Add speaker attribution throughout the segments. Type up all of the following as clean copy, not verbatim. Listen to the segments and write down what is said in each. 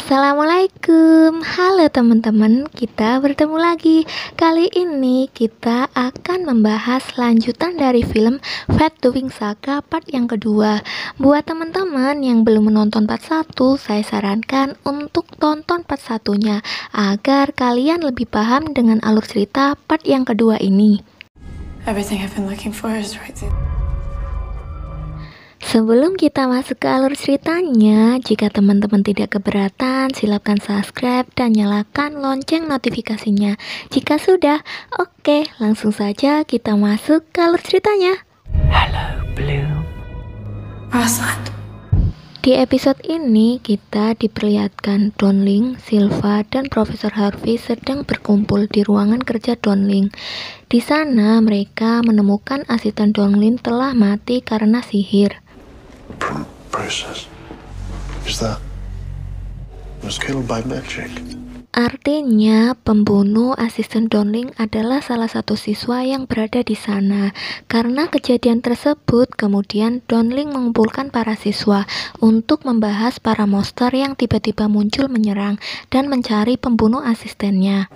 Speaker 1: Assalamualaikum, halo teman-teman, kita bertemu lagi. Kali ini kita akan membahas lanjutan dari film Fate the Winx Saga part yang kedua. Buat teman-teman yang belum menonton part 1, saya sarankan untuk tonton part satunya agar kalian lebih paham dengan alur cerita part yang kedua ini.
Speaker 2: Everything I've been looking for is right there.
Speaker 1: Sebelum kita masuk ke alur ceritanya, jika teman-teman tidak keberatan, silakan subscribe dan nyalakan lonceng notifikasinya. Jika sudah, oke, langsung saja kita masuk ke alur ceritanya.
Speaker 3: Hello, Bloom.
Speaker 2: Rosalind.
Speaker 1: Di episode ini, kita diperlihatkan Donling, Silva, dan Profesor Harvey sedang berkumpul di ruangan kerja Donling. Di sana, mereka menemukan asisten Donling telah mati karena sihir.
Speaker 4: Process. Is that was killed by magic?
Speaker 1: Artinya, pembunuh asisten Donling adalah salah satu siswa yang berada di sana. Karena kejadian tersebut, kemudian Donling mengumpulkan para siswa untuk membahas para monster yang tiba-tiba muncul menyerang dan mencari pembunuh asistennya.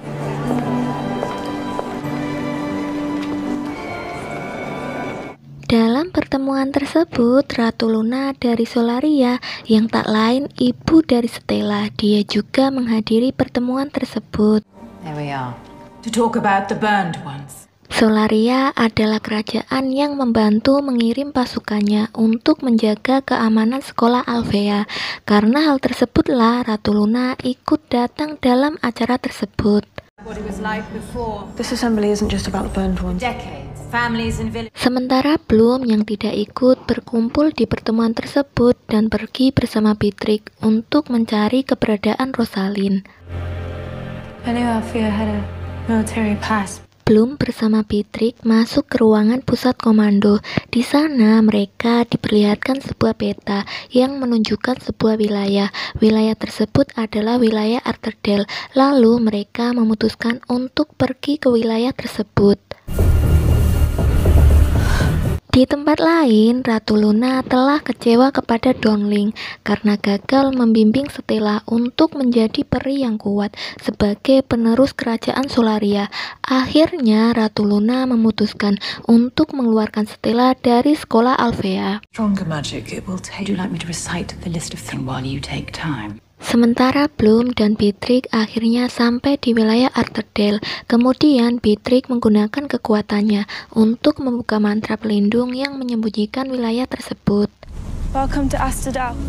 Speaker 1: Dalam pertemuan tersebut, Ratu Luna dari Solaria yang tak lain ibu dari Stella, dia juga menghadiri pertemuan tersebut.
Speaker 3: There we are.
Speaker 2: To talk about the burned ones.
Speaker 1: Solaria adalah kerajaan yang membantu mengirim pasukannya untuk menjaga keamanan sekolah Alfea. Karena hal tersebutlah Ratu Luna ikut datang dalam acara tersebut.
Speaker 2: What it was like before.
Speaker 5: This assembly isn't just about the burned ones.
Speaker 2: Decades, families and villages.
Speaker 1: Sementara Bloom yang tidak ikut berkumpul di pertemuan tersebut dan pergi bersama Beatrix untuk mencari keberadaan Rosalind.
Speaker 5: I knew Alfea had a military past.
Speaker 1: Bloom bersama Beatrix masuk ke ruangan pusat komando. Di sana mereka diperlihatkan sebuah peta yang menunjukkan sebuah wilayah. Wilayah tersebut adalah wilayah Arterdale. Lalu mereka memutuskan untuk pergi ke wilayah tersebut. Di tempat lain, Ratu Luna telah kecewa kepada Donling karena gagal membimbing Stella untuk menjadi peri yang kuat sebagai penerus kerajaan Solaria. Akhirnya, Ratu Luna memutuskan untuk mengeluarkan Stella dari sekolah Alfea.
Speaker 2: Stronger magic it will take.
Speaker 3: Would you like me to recite the list of things while you take time?
Speaker 1: Sementara Bloom dan Beatrix akhirnya sampai di wilayah Arterdale. Kemudian Beatrix menggunakan kekuatannya untuk membuka mantra pelindung yang menyembunyikan wilayah tersebut.
Speaker 5: Welcome to Asterdale.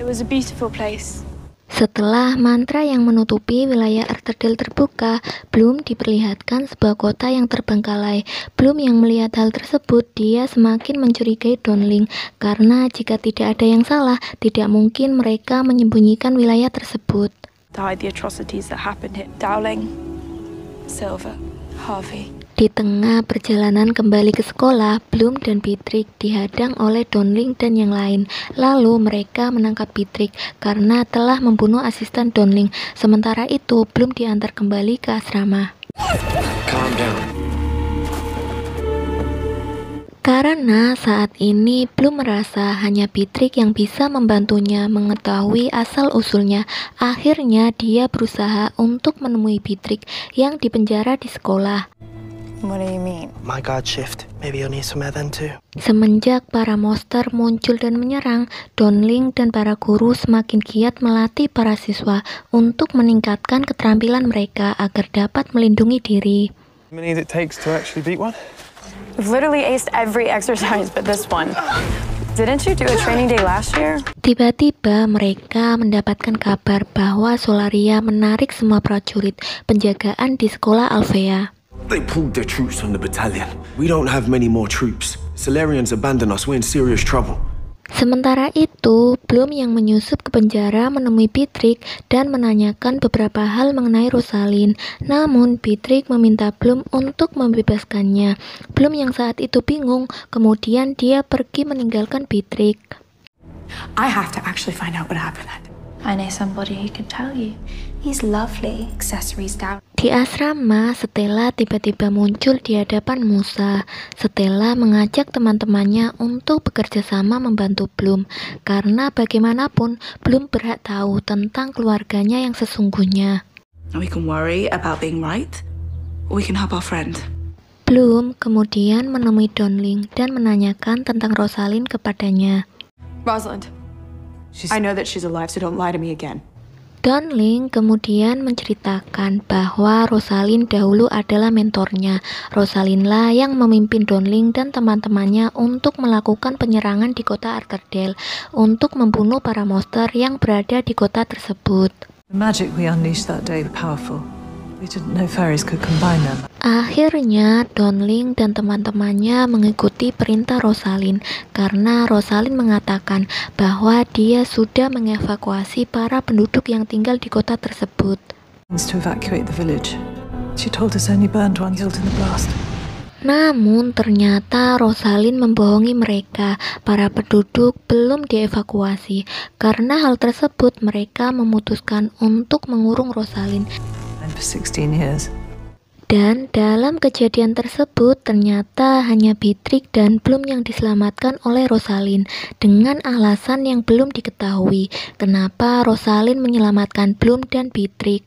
Speaker 5: It was a beautiful place.
Speaker 1: Setelah mantra yang menutupi wilayah Arterdale terbuka, Bloom diperlihatkan sebuah kota yang terbengkalai. Bloom yang melihat hal tersebut, dia semakin mencurigai Donling, karena jika tidak ada yang salah, tidak mungkin mereka menyembunyikan wilayah tersebut.
Speaker 5: Died the atrocities that happened here. Dowling, Silver, Harvey.
Speaker 1: Di tengah perjalanan kembali ke sekolah, Bloom dan Beatrix dihadang oleh Donling dan yang lain. Lalu mereka menangkap Beatrix karena telah membunuh asisten Donling. Sementara itu, Bloom diantar kembali ke asrama.
Speaker 4: Calm down.
Speaker 1: Karena saat ini Bloom merasa hanya Beatrix yang bisa membantunya mengetahui asal-usulnya. Akhirnya dia berusaha untuk menemui Beatrix yang dipenjara di sekolah.
Speaker 5: What do you mean?
Speaker 4: My guard shift. Maybe you'll need some air then too.
Speaker 1: Semenjak para monster muncul dan menyerang, Donling dan para guru semakin giat melatih para siswa untuk meningkatkan keterampilan mereka agar dapat melindungi diri.
Speaker 6: How many it takes to actually beat one?
Speaker 5: We've literally aced every exercise but this one. Didn't you do a training day last year?
Speaker 1: Tiba-tiba mereka mendapatkan kabar bahwa Solaria menarik semua prajurit penjagaan di sekolah Alfea.
Speaker 7: They pulled their troops from the battalion. We don't have many more troops. Solarians abandon us. We're in serious trouble.
Speaker 1: Sementara itu, Bloom yang menyusup ke penjara menemui Beatrix dan menanyakan beberapa hal mengenai Rosalind. Namun, Beatrix meminta Bloom untuk membebaskannya. Bloom yang saat itu bingung, kemudian dia pergi meninggalkan Beatrix.
Speaker 2: I have to actually find out what happened.
Speaker 5: I know somebody who can tell you.
Speaker 8: He's lovely. Accessories down.
Speaker 1: Di asrama, Stella tiba-tiba muncul di hadapan Musa. Stella mengajak teman-temannya untuk bekerja sama membantu Bloom, karena bagaimanapun Bloom berhak tahu tentang keluarganya yang sesungguhnya.
Speaker 9: We can worry about being right, or we can help our friend.
Speaker 1: Bloom kemudian menemui Donling dan menanyakan tentang Rosalind kepadanya.
Speaker 5: Rosalind, I know that she's alive, so don't lie to me again.
Speaker 1: Donling kemudian menceritakan bahwa Rosalind dahulu adalah mentornya. Rosalind lah yang memimpin Donling dan teman-temannya untuk melakukan penyerangan di kota Arthurdale untuk membunuh para monster yang berada di kota tersebut.
Speaker 2: The magic we unleashed that day were powerful. We didn't know fairies could combine them.
Speaker 1: Akhirnya, Donling dan teman-temannya mengikuti perintah Rosalind karena Rosalind mengatakan bahwa dia sudah mengevakuasi para penduduk yang tinggal di kota tersebut.
Speaker 2: To evacuate the village. She told us only burned one killed in the blast.
Speaker 1: Namun ternyata Rosalind membohongi mereka. Para penduduk belum dievakuasi. Karena hal tersebut, mereka memutuskan untuk mengurung Rosalind.
Speaker 2: For 16 years.
Speaker 1: Dan dalam kejadian tersebut ternyata hanya Beatrix dan Bloom yang diselamatkan oleh Rosalind dengan alasan yang belum diketahui kenapa Rosalind menyelamatkan Bloom dan Beatrix.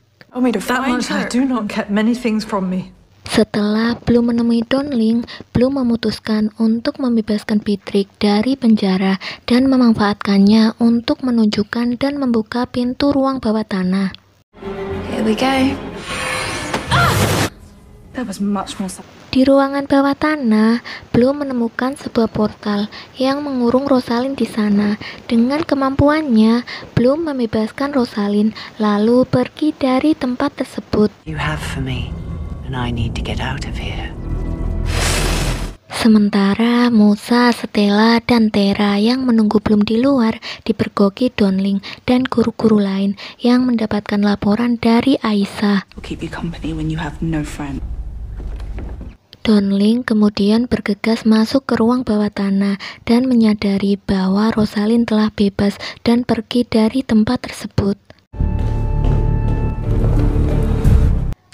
Speaker 2: That month I do not kept many things from me.
Speaker 1: Setelah Bloom menemui Donling, Bloom memutuskan untuk membebaskan Beatrix dari penjara dan memanfaatkannya untuk menunjukkan dan membuka pintu ruang bawah tanah.
Speaker 5: Here we go. That was much more.
Speaker 1: Di ruangan bawah tanah, Bloom menemukan sebuah portal yang mengurung Rosalind di sana. Dengan kemampuannya, Bloom membebaskan Rosalind lalu pergi dari tempat tersebut.
Speaker 3: You have for me, and I need to get out of here.
Speaker 1: Sementara Musa, Stella, dan Tera yang menunggu Bloom di luar dipergoki Donling dan guru-guru lain yang mendapatkan laporan dari Aisyah.
Speaker 9: We'll keep you company when you have no friend.
Speaker 1: Donling kemudian bergegas masuk ke ruang bawah tanah dan menyadari bahwa Rosalind telah bebas dan pergi dari tempat tersebut.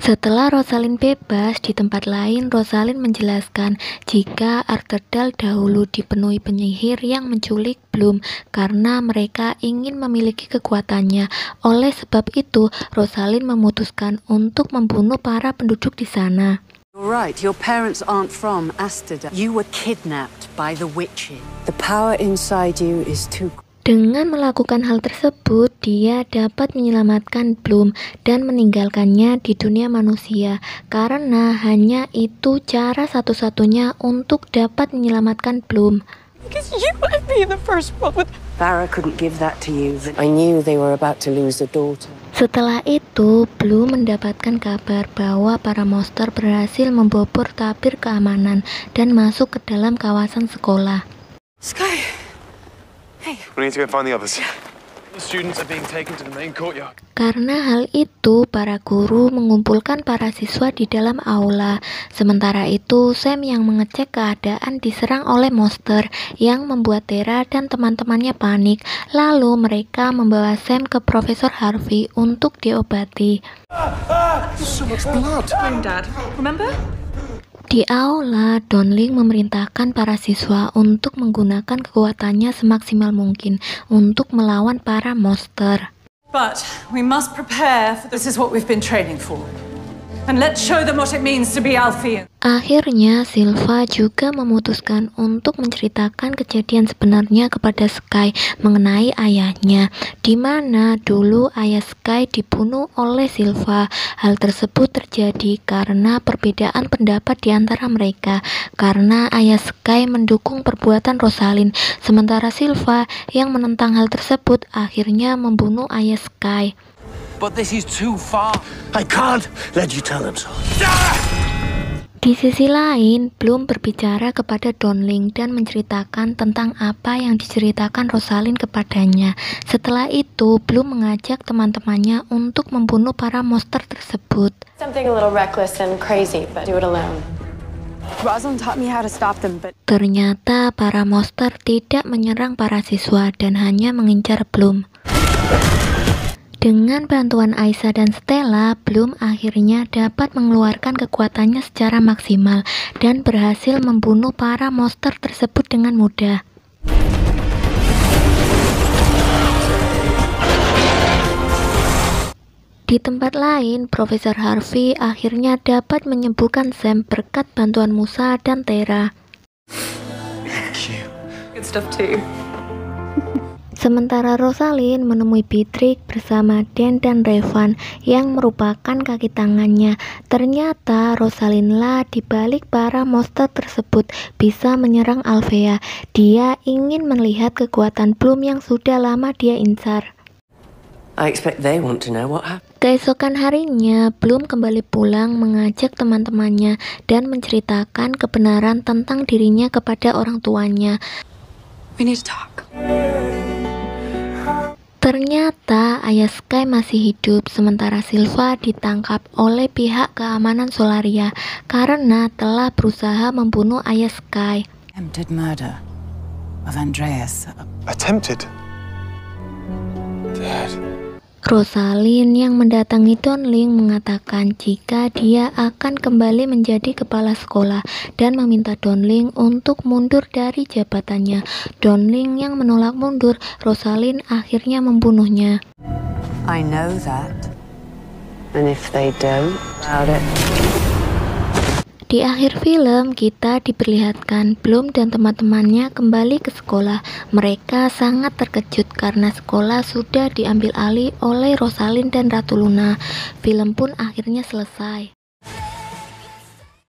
Speaker 1: Setelah Rosalind bebas, di tempat lain Rosalind menjelaskan jika Arthurdale dahulu dipenuhi penyihir yang menculik Bloom karena mereka ingin memiliki kekuatannya. Oleh sebab itu, Rosalind memutuskan untuk membunuh para penduduk di sana.
Speaker 10: You're right, your parents aren't from Arthurdale. You were kidnapped by the witches. The power inside you is too.
Speaker 1: Dengan melakukan hal tersebut, dia dapat menyelamatkan Bloom dan meninggalkannya di dunia manusia, karena hanya itu cara satu-satunya untuk dapat menyelamatkan Bloom.
Speaker 10: Because you left me in the first one with... Farah couldn't give that to you. I knew they were about to lose a daughter.
Speaker 1: Setelah itu, Bloom mendapatkan kabar bahwa para monster berhasil membobor tabir keamanan dan masuk ke dalam kawasan sekolah.
Speaker 10: Sky. Hey.
Speaker 6: We need to go find the others. The students are being taken to the main courtyard.
Speaker 1: Karena hal itu, para guru mengumpulkan para siswa di dalam aula. Sementara itu, Sam yang mengecek keadaan diserang oleh monster yang membuat Tera dan teman-temannya panik. Lalu mereka membawa Sam ke Profesor Harvey untuk diobati.
Speaker 4: So much blood.
Speaker 2: Dad, remember?
Speaker 1: Di aula, Donling memerintahkan para siswa untuk menggunakan kekuatannya semaksimal mungkin untuk melawan para monster.
Speaker 2: But we must prepare. This is what we've been training for. And let's show them what it means to be Alfie.
Speaker 1: Akhirnya, Silva juga memutuskan untuk menceritakan kejadian sebenarnya kepada Sky mengenai ayahnya, di mana dulu ayah Sky dibunuh oleh Silva. Hal tersebut terjadi karena perbedaan pendapat di antara mereka, karena ayah Sky mendukung perbuatan Rosalind, sementara Silva yang menentang hal tersebut akhirnya membunuh ayah Sky.
Speaker 11: But this is too far.
Speaker 4: I can't let you tell him so.
Speaker 1: Di sisi lain, Bloom berbicara kepada Donling dan menceritakan tentang apa yang diceritakan Rosalind kepadanya. Setelah itu, Bloom mengajak teman-temannya untuk membunuh para monster tersebut.
Speaker 5: Something a little reckless and crazy, but do it alone. Rosalind taught me how to stop them, but...
Speaker 1: Ternyata para monster tidak menyerang para siswa dan hanya mengincar Bloom. Dengan bantuan Aisyah dan Stella, Bloom akhirnya dapat mengeluarkan kekuatannya secara maksimal dan berhasil membunuh para monster tersebut dengan mudah. Di tempat lain, Profesor Harvey akhirnya dapat menyembuhkan Sam berkat bantuan Musa dan Tera.
Speaker 2: Good stuff too.
Speaker 1: Sementara Rosalind menemui Beatrix bersama Dan dan Revan yang merupakan kaki tangannya. Ternyata Rosalind lah dibalik para monster tersebut bisa menyerang Alfea. Dia ingin melihat kekuatan Bloom yang sudah lama dia incar.
Speaker 10: I expect they want to know what happened.
Speaker 1: Keesokan harinya, Bloom kembali pulang mengajak teman-temannya dan menceritakan kebenaran tentang dirinya kepada orang tuanya.
Speaker 9: We need to talk.
Speaker 1: Ternyata ayah Sky masih hidup, sementara Silva ditangkap oleh pihak keamanan Solaria karena telah berusaha membunuh ayah Sky.
Speaker 3: Attempted murder of Andreas.
Speaker 6: Attempted? Dad.
Speaker 1: Rosalind yang mendatangi Donling mengatakan jika dia akan kembali menjadi kepala sekolah dan meminta Donling untuk mundur dari jabatannya. Donling yang menolak mundur, Rosalind akhirnya membunuhnya.
Speaker 10: I know that. And if they don't, about it.
Speaker 1: Di akhir film, kita diperlihatkan Bloom dan teman-temannya kembali ke sekolah. Mereka sangat terkejut karena sekolah sudah diambil alih oleh Rosalind dan Ratu Luna. Film pun akhirnya selesai.